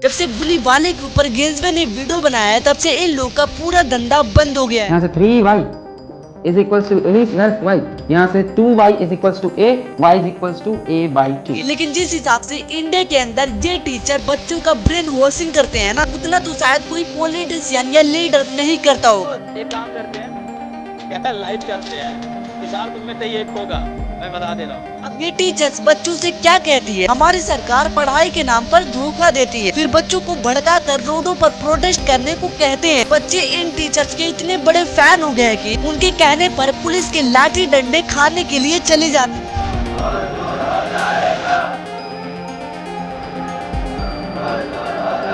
जब से बुली वाले के ऊपर गेंजमैन ने वीडियो बनाया है तब से इन लोग का पूरा धंधा बंद हो गया है। यहाँ से 3y is equal to y, यहाँ से 2y is equal to a, y is equal to a by 2। लेकिन जिस हिसाब से इंडिया के अंदर ये टीचर बच्चों का ब्रेन वॉशिंग करते हैं ना, उतना तो शायद कोई पॉलिटिशियन या लीडर नहीं करता होगा। एक काम करते हैं, कहता लाइव करते हैं, विशाल तुम में से एक होगा, मैं बता दे रहा हूँ। अब ये टीचर्स बच्चों से क्या कहती है? हमारी सरकार पढ़ाई के नाम पर धोखा देती है, फिर बच्चों को भड़का कर रोडों पर प्रोटेस्ट करने को कहते हैं। बच्चे इन टीचर्स के इतने बड़े फैन हो गए हैं कि उनके कहने पर पुलिस के लाठी डंडे खाने के लिए चले जाते हैं।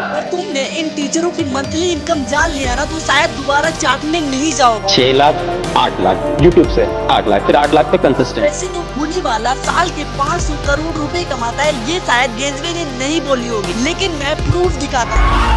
अगर तुमने इन टीचरों की मंथली इनकम जान लिया ना तो शायद दोबारा चाटने नहीं जाओगे। 6 लाख 8 लाख यूट्यूब से 8 लाख फिर 8 लाख पे कंसिस्टेंट। वैसे तो बुली वाला साल के 500 करोड़ रुपए कमाता है, ये शायद गेंजवे ने नहीं बोली होगी, लेकिन मैं प्रूफ दिखाता हूँ।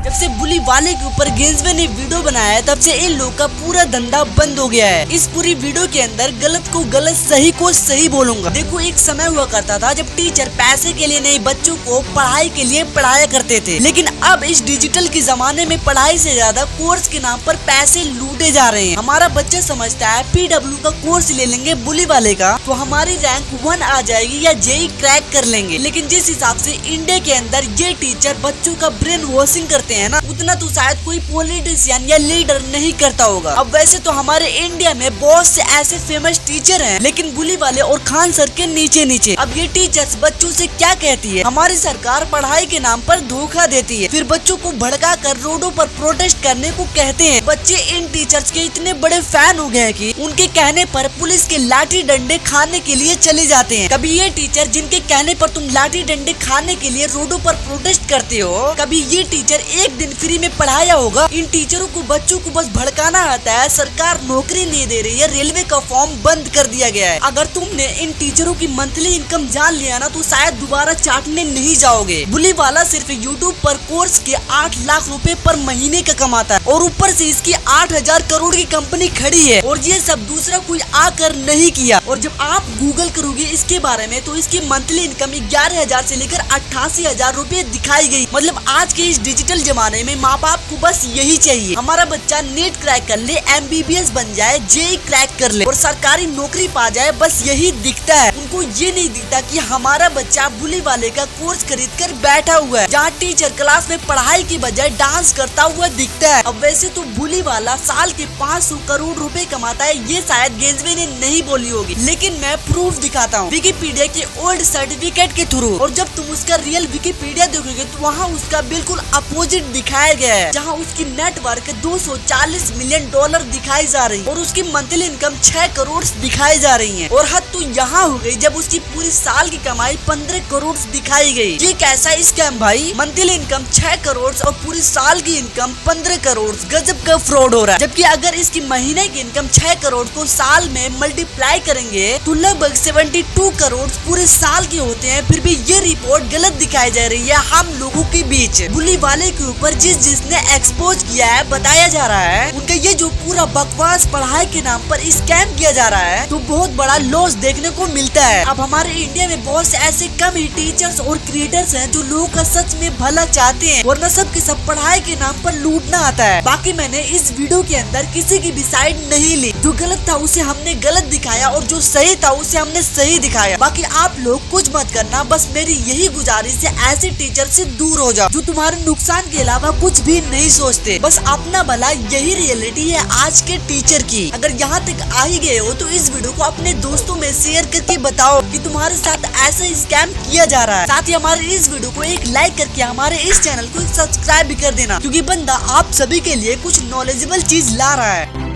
जब से बुली वाले के ऊपर गेंजवे ने वीडियो बनाया है तब से इन लोग का पूरा धंधा बंद हो गया है। इस पूरी वीडियो के अंदर गलत को गलत, सही को सही बोलूंगा। देखो, एक समय हुआ करता था जब टीचर पैसे के लिए नहीं बच्चों को पढ़ाई के लिए पढ़ाया करते थे, लेकिन अब इस डिजिटल के जमाने में पढ़ाई से ज्यादा कोर्स के नाम पर पैसे लूटे जा रहे हैं। हमारा बच्चा समझता है PW का कोर्स ले लेंगे बुली वाले का तो हमारी रैंक 1 आ जाएगी या JEE क्रैक कर लेंगे, लेकिन जिस हिसाब से इंडिया के अंदर ये टीचर बच्चों का ब्रेन वॉशिंग करते हैं ना, उतना तो शायद कोई पॉलिटिशियन या लीडर नहीं करता होगा। अब वैसे तो हमारे इंडिया में बहुत से ऐसे फेमस टीचर हैं, लेकिन बुली वाले और खान सर के नीचे नीचे। अब ये टीचर्स बच्चों से क्या कहती है? हमारी सरकार पढ़ाई के नाम पर धोखा देती है, फिर बच्चों को भड़का कर रोडों पर प्रोटेस्ट करने को कहते हैं। बच्चे इन टीचर्स के इतने बड़े फैन हो गए हैं कि उनके कहने पर पुलिस के लाठी डंडे खाने के लिए चले जाते हैं। कभी ये टीचर जिनके कहने पर तुम लाठी डंडे खाने के लिए रोडों पर प्रोटेस्ट करते हो, कभी ये टीचर एक दिन फ्री में पढ़ाया होगा? इन टीचरों को बच्चों को बस भड़काना आता है। सरकार नौकरी नहीं दे रही है, रेलवे का फॉर्म बंद कर दिया गया है। अगर तुमने इन टीचरों की मंथली इनकम जान लिया ना तो शायद दोबारा चाटने नहीं जाओगे। बुली वाला सिर्फ यूट्यूब पर कोर्स के 8 लाख रुपए पर महीने का कमाता है और ऊपर से इसकी 8000 करोड़ की कंपनी खड़ी है, और ये सब दूसरा कोई आकर नहीं किया। और जब आप गूगल करोगे इसके बारे में तो इसकी मंथली इनकम 11,000 से लेकर 88,000 रुपए दिखाई गई। मतलब आज के इस डिजिटल जमाने में माँ बाप को बस यही चाहिए, हमारा बच्चा नीट क्रैक कर ले, MBBS बन जाए, JEE क्रैक कर ले और सरकारी नौकरी पा जाए, बस यही दिखता है। उनको ये नहीं दिखता कि हमारा बच्चा बुली वाले का कोर्स खरीद कर बैठा हुआ है, जहाँ टीचर क्लास में पढ़ाई की बजाय डांस करता हुआ दिखता है। अब वैसे तो बुली वाला साल के 500 करोड़ रुपए कमाता है, ये शायद गेंजवे ने नहीं बोली होगी, लेकिन मैं प्रूफ दिखाता हूँ विकिपीडिया के ओल्ड सर्टिफिकेट के थ्रू। और जब तुम उसका रियल विकिपीडिया देखोगे तो वहाँ उसका बिल्कुल अपोजिट दिखाया गया है, जहाँ उसकी नेटवर्क 240 मिलियन डॉलर दिखाई जा रही है और उसकी मंथली इनकम 6 करोड़ दिखाई जा रही है। और हद तो यहाँ हो गई जब उसकी पूरी साल की कमाई 15 करोड़ दिखाई गई। ये कैसा स्कैम भाई? मंथली इनकम 6 करोड़ और पूरी साल की इनकम 15 करोड़, गजब का फ्रॉड हो रहा है। जबकि अगर इसकी महीने की इनकम 6 करोड़ को साल में मल्टीप्लाई करेंगे तो लगभग 72 करोड़ पूरे साल के होते हैं। फिर भी ये रिपोर्ट गलत दिखाई जा रही है हम लोगों के बीच। बुली वाले के ऊपर जिसने एक्सपोज किया है, बताया जा रहा है उनका ये जो पूरा बकवास पढ़ाई के नाम पर स्कैम किया जा रहा है, तो बहुत बड़ा लॉस देखने को मिलता है। अब हमारे इंडिया में बहुत से ऐसे कम ही टीचर्स और क्रिएटर्स हैं जो लोगों का सच में भला चाहते हैं, वरना सब के सब पढ़ाई के नाम पर लूटना आता है। बाकी मैंने इस वीडियो के अंदर किसी की भी साइड नहीं ली, जो गलत था उसे हमने गलत दिखाया और जो सही था उसे हमने सही दिखाया। बाकी आप लोग कुछ मत करना, बस मेरी यही गुजारिश है, ऐसे टीचर से दूर हो जाओ जो तुम्हारे नुकसान के अलावा कुछ भी नहीं सोचते, बस अपना भला। यही रियलिटी है आज के टीचर की। अगर यहाँ तक आ ही गए हो तो इस वीडियो को अपने दोस्तों में शेयर करके बताओ कि तुम्हारे साथ ऐसा स्कैम किया जा रहा है। साथ ही हमारे इस वीडियो को एक लाइक करके हमारे इस चैनल को सब्सक्राइब भी कर देना, क्योंकि बंदा आप सभी के लिए कुछ नॉलेजेबल चीज ला रहा है।